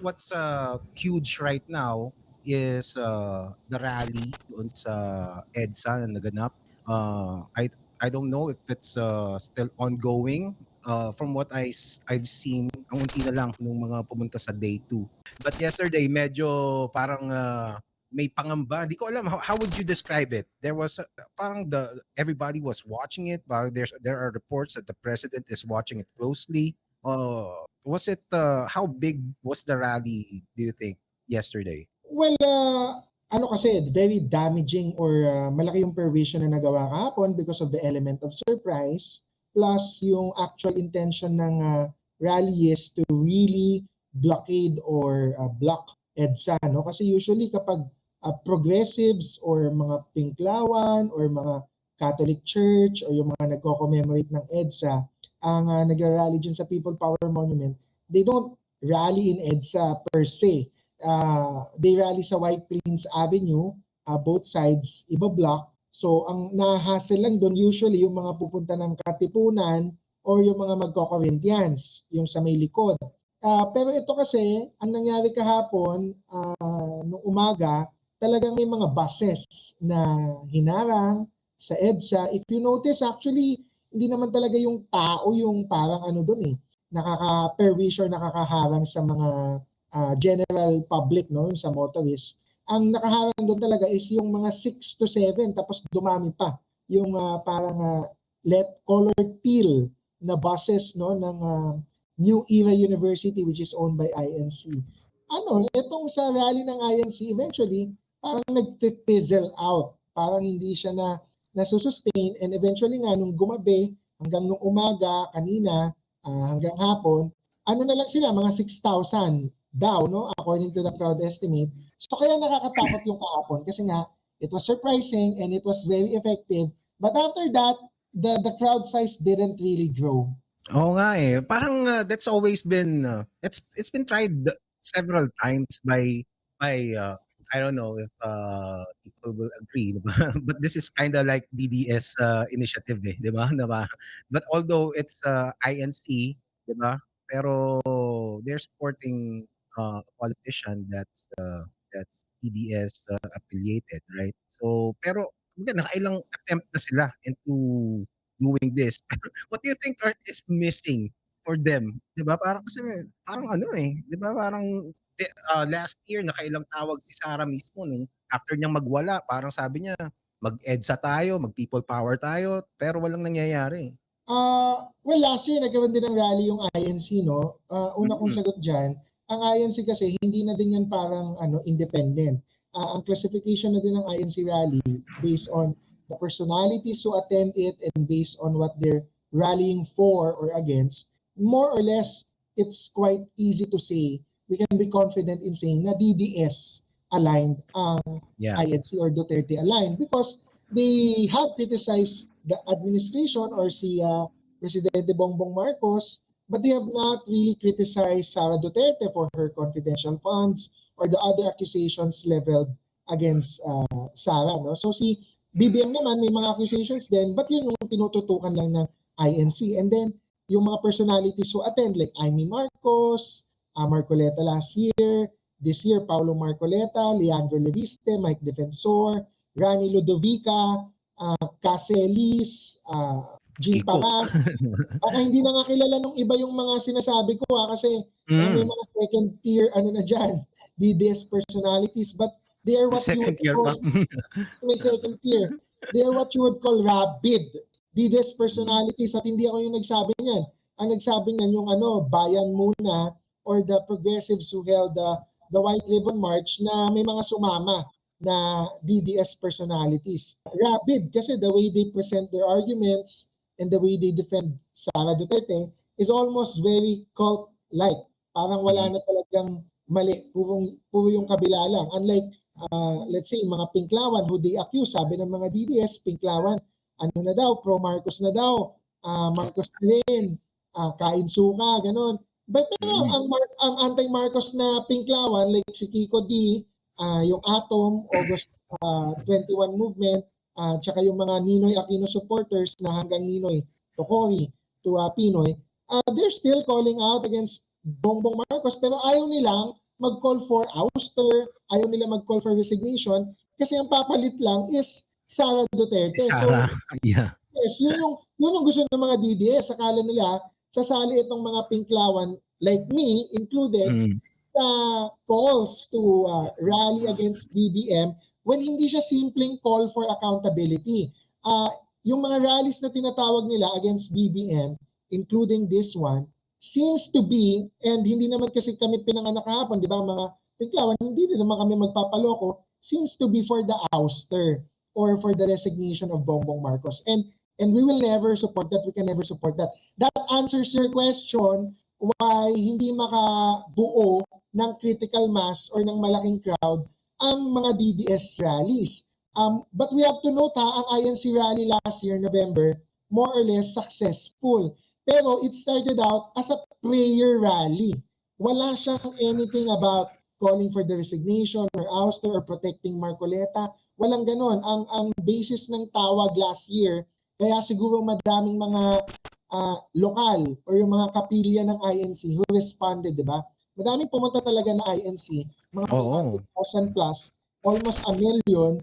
what's huge right now is the rally doon sa EDSA na naganap. I don't know if it's still ongoing. From what I've seen, ang unti na lang nung mga pumunta sa day 2. But yesterday, medyo parang may pangamba. Hindi ko alam, how would you describe it? There was parang everybody was watching it. Parang there are reports that the president is watching it closely. Was it how big was the rally, do you think, yesterday? Well, ano kasi, very damaging or malaki yung pervasion na nagawa kahapon because of the element of surprise plus yung actual intention ng rally is to really blockade or block EDSA. No? Kasi usually kapag progressives or mga pinklawan or mga Catholic Church or yung mga nagko-commemorate ng EDSA, ang nag-rally dyan sa People Power Monument, they don't rally in EDSA per se. They rally sa White Plains Avenue, both sides, iba block. So ang nahassle lang doon usually yung mga pupunta ng Katipunan or yung mga magko-Corinthians, yung sa may likod. Pero ito kasi, ang nangyari kahapon, nung umaga, talagang may mga buses na hinarang sa EDSA. If you notice, actually, hindi naman talaga yung tao yung parang ano doon nakaka-perwish or nakakaharang sa mga general public, no, yung sa motorist. Ang nakaharang doon talaga is yung mga 6 to 7 tapos dumami pa yung parang colored teal na buses, no, ng New Era University which is owned by INC. Itong sa rally ng INC eventually parang nag-fizzle out. Parang hindi siya nasusustain and eventually nga nung gumabi hanggang nung umaga kanina hanggang hapon, na lang sila mga 6,000 daw, no, according to the crowd estimate. So kaya nakakatakot yung kahapon kasi nga it was surprising and it was very effective. But after that, the crowd size didn't really grow. Oo nga eh. Parang that's always been it's been tried several times by I don't know if people will agree, diba? But this is kind of like DDS initiative eh, 'di ba? But although it's INC, 'di ba? Pero they're supporting a politician that's DDS affiliated, right? So pero nakailang attempt na sila into doing this. What do you think is missing for them? 'Di ba? Parang kasi parang ano eh, 'di ba? Parang last year nakailang tawag si Sara mismo nung after niyang magwala, parang sabi niya mag-EDSA tayo, mag-people power tayo, pero walang nangyayari. Well, last year nagkaroon din ng rally yung INC, no? Una kong sagot dyan, ang INC kasi hindi na din yan parang independent. Ang classification na din ng INC rally based on the personalities who attend it and based on what they're rallying for or against, more or less, it's quite easy to say, we can be confident in saying na DDS aligned ang Yeah. INC or Duterte aligned because they have criticized the administration or si Presidente Bongbong Marcos, but they have not really criticized Sara Duterte for her confidential funds or the other accusations leveled against Sara. No? So si BBM naman may mga accusations din, but yun yung tinututukan lang ng INC. And then yung mga personalities who attend like Amy Marcos, Marcoleta last year, this year Paulo Marcoleta, Leandro Leviste, Mike Defensor, Rani Ludovica, Caselis, Jean Kiko. Paras. Baka hindi na nga kilala nung iba yung mga sinasabi ko kasi may mga second tier na dyan, DDS personalities, but they are what Second you year would pa. call may second tier. They are what you would call rabid DDS personalities at hindi ako yung nagsabi niyan. Ang nagsabi niyan yung Bayan Muna or the progressives who held the White Ribbon March na may mga sumama na DDS personalities. Rabid kasi the way they present their arguments and the way they defend Sara Duterte is almost very cult-like. Parang wala na talagang mali. Puro yung kabila lang. Unlike, let's say, mga Pinklawan who they accuse, sabi ng mga DDS, Pinklawan, na daw, pro-Marcos na daw, Marcos na rin, kain suka, ganon. But pero ang anti-Marcos na Pinklawan, like si Kiko D, yung Atom, August 21 movement, tsaka yung mga Ninoy Aquino supporters na hanggang Ninoy to Cory to Pinoy, they're still calling out against Bongbong Marcos pero ayaw nilang mag-call for ouster, ayaw nila mag-call for resignation, kasi ang papalit lang is Sara Si Duterte. Sara, So, yeah. yes, yun yung gusto ng mga DDS. Akala nila, sasali itong mga pinklawan like me included Mm. sa calls to rally against BBM when hindi siya simpleng call for accountability. Yung mga rallies na tinatawag nila against BBM, including this one, seems to be, and hindi naman kasi kami pinanganak kahapon, di ba, mga pinklawan, hindi rin naman kami magpapaloko, seems to be for the ouster or for the resignation of Bongbong Marcos. And we will never support that. We can never support that. That answers your question why hindi makabuo ng critical mass or ng malaking crowd ang mga DDS rallies. But we have to note ang INC rally last year, November, more or less successful. Pero it started out as a prayer rally. Wala siyang anything about calling for the resignation or ouster or protecting Marcoleta. Walang ganon. Ang basis ng tawag last year, kaya siguro madaming mga lokal or yung mga kapilya ng INC who responded, di ba? Madaming pumunta talaga na INC, mga 400,000 plus, almost a million,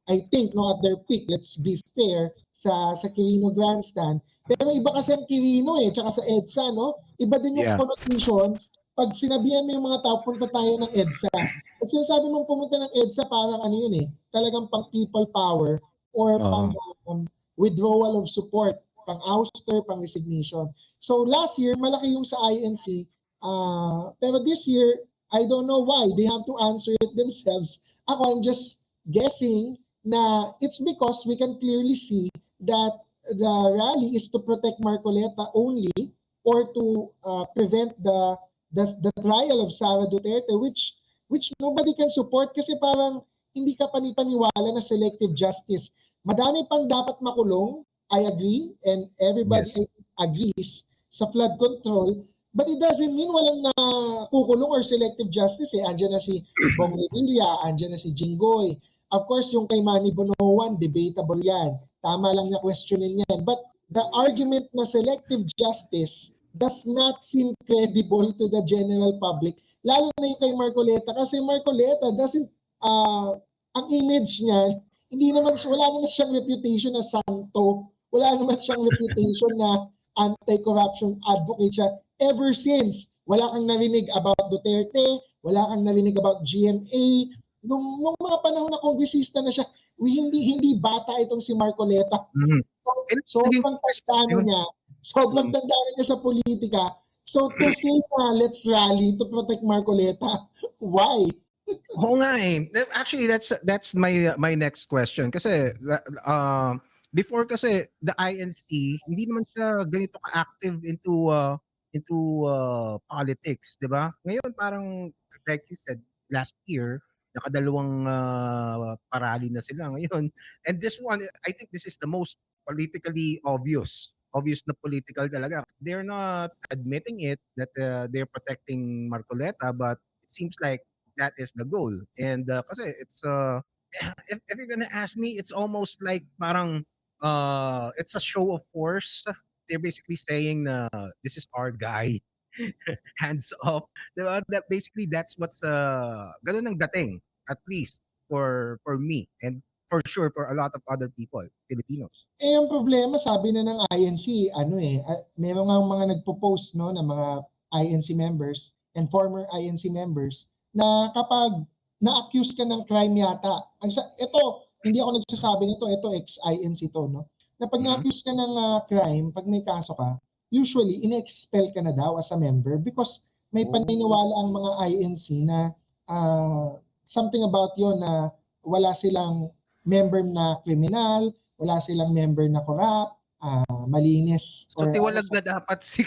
I think, no, at their peak, let's be fair, sa Quirino Grandstand. Pero iba kasi ang Quirino tsaka sa EDSA, no? Iba din yung Yeah. connotation pag sinabihan mo yung mga tao, punta tayo ng EDSA. Pag sinasabi mong pumunta ng EDSA, parang ano yun talagang pang people power or pang withdrawal of support, pang ouster, pang resignation. So last year, malaki yung sa INC. Pero this year, I don't know why. They have to answer it themselves. Ako, I'm just guessing na it's because we can clearly see that the rally is to protect Marcoleta only or to prevent the trial of Sara Duterte, which nobody can support kasi parang hindi ka panipaniwala na selective justice. Madami pang dapat makulong, I agree, and everybody Yes. agrees sa flood control, but it doesn't mean walang nakukulong or selective justice. Andiyan na si Bong Revilla, andiyan na si Jinggoy. Of course, yung kay Manny Bonoan, debatable yan. Tama lang na questionin yan. But the argument na selective justice does not seem credible to the general public. Lalo na yung kay Marcoleta. Kasi Marcoleta doesn't, ang image niya, wala naman siyang reputation na santo. Wala naman siyang reputation na anti-corruption advocate siya. Ever since, wala kang narinig about Duterte, wala kang narinig about GMA. Nung mga panahon na kongresista na siya, hindi bata itong si Marcoleta. Sobrang tanda niya sa politika. So to say let's rally to protect Marcoleta, why? Oo nga Actually, that's my next question. Kasi before kasi the INC, hindi naman siya ganito ka-active into politics, 'di ba? Ngayon parang like you said, last year nakadalawang parally na sila ngayon. And this one, I think this is the most politically obvious na political talaga. They're not admitting it that they're protecting Marcoleta, but it seems like that is the goal. And kasi it's if you're gonna ask me, it's almost like parang it's a show of force. They're basically saying na this is our guy. Hands off. Diba? That basically that's what's ganun ang dating, at least for me and for sure for a lot of other people, Filipinos. Ang problema, sabi na ng INC, meron nga mga nagpo-post no na mga INC members and former INC members na kapag na-accuse ka ng crime yata, ito, hindi ako nagsasabi nito, ito ex-INC to, no? Na pag na-accuse ka ng crime, pag may kaso ka, usually in-expel ka na daw as a member because may paniniwala ang mga INC na something about yon na wala silang member na kriminal, wala silang member na corrupt, malinis. So tiwalag na dapat si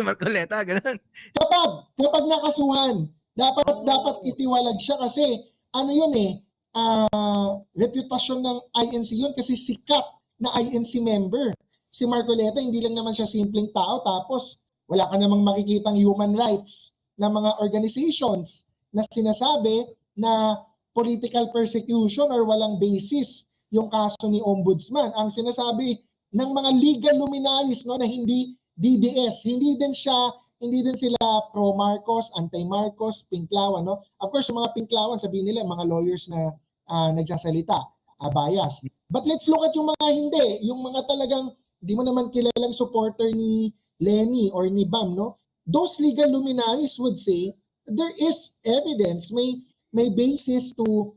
Marcoleta, ganun. Kapag nakasuhan, dapat itiwalag siya kasi ano yun reputasyon ng INC yun kasi sikat na INC member. Si Marcoleta, hindi lang naman siya simpleng tao tapos wala ka namang makikitang human rights na mga organizations na sinasabi na political persecution or walang basis yung kaso ni Ombudsman. Ang sinasabi ng mga legal luminaries no na hindi DDS, hindi din siya hindi din sila pro-Marcos, anti-Marcos, pinklawan, no? Of course, yung mga pinklawan, sabihin nila, mga lawyers na nagsasalita, bias. But let's look at yung mga hindi, yung mga talagang di mo naman kilalang supporter ni Lenny or ni Bam, no? Those legal luminaries would say there is evidence, may basis to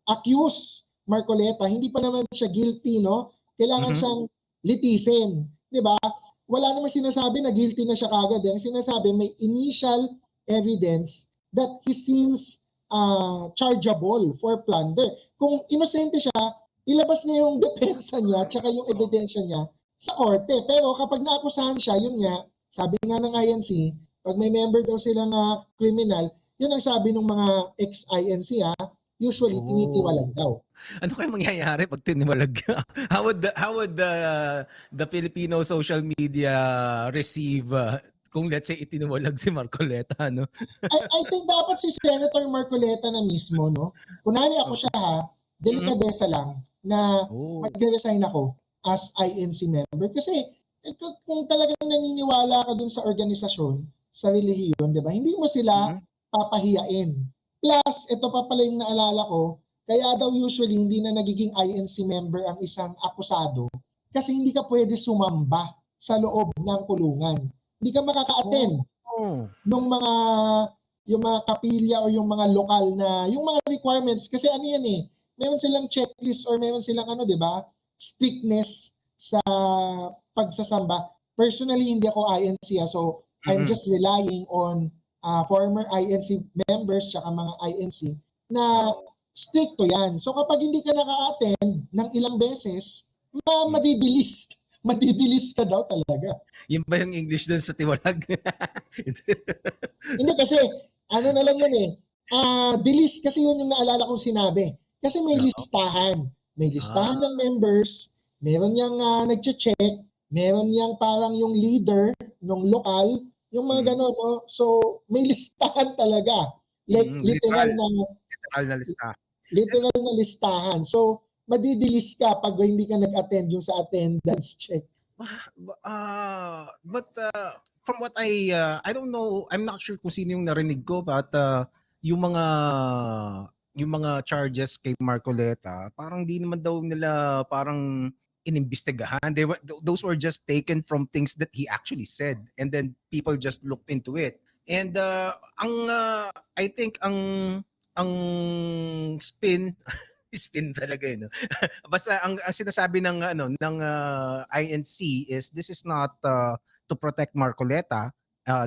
accuse Marcoleta. Hindi pa naman siya guilty, no? Kailangan siyang litisin, di ba? Wala naman sinasabi na guilty na siya kagad. Ang sinasabi, may initial evidence that he seems chargeable for plunder. Kung inosente siya, ilabas niya yung depensa niya tsaka yung ebidensya niya sa korte. Pero kapag naakusahan siya, yun nga, sabi nga ng INC, pag may member daw silang criminal, yun ang sabi ng mga ex-INC, usually tinitiwalag daw. Ano kaya mangyayari pag tiniwalag? How would the Filipino social media receive kung let's say itiniwalag si Marcoleta, no? I think dapat si Senator Marcoleta na mismo, no? Kunwari ako siya delikadesa lang na mag-resign ako as INC member. Kasi kung talagang naniniwala ka dun sa organisasyon, sa relihiyon, di ba? Hindi mo sila papahiyain. Plus, ito pa pala yung naalala ko, kaya daw usually hindi na nagiging INC member ang isang akusado kasi hindi ka pwede sumamba sa loob ng kulungan. Hindi ka makaka-attend nung yung mga kapilya o yung mga lokal na, yung mga requirements, kasi ano yan meron silang checklist or meron silang di ba, strictness sa pagsasamba. Personally, hindi ako INC, so I'm just relying on former INC members tsaka mga INC na stricto yan. So kapag hindi ka naka-attend ng ilang beses, madidelist. Madidelist ka daw talaga. Yun ba yung English dun sa tiwalag? Hindi kasi, ano na lang yun delist kasi yun yung naalala kong sinabi. Kasi may listahan. May listahan ng members, meron niyang nagche-check, meron niyang parang yung leader ng lokal, yung mga gano'n, no? So, may listahan talaga. Like, literal na listahan. Literal na listahan. So, madidilis ka pag hindi ka nag-attend yung sa attendance check. But from what I don't know, I'm not sure kung sino yung narinig ko, but yung mga charges kay Marcoleta, parang di naman daw nila parang inimbestigahan. Those were just taken from things that he actually said, and then people just looked into it. And I think ang spin talaga no. Basta ang sinasabi ng INC is this is not to protect Marcoleta.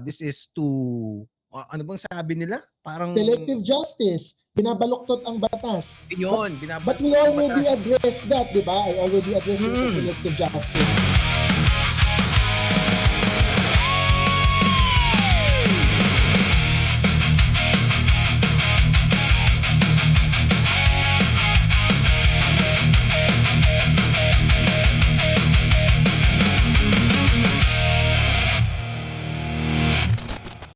This is to ano bang sabi nila? Parang selective justice. Binabaluktot ang batas. Yun, But we already addressed that, di ba? I already addressed yung sa selective justice.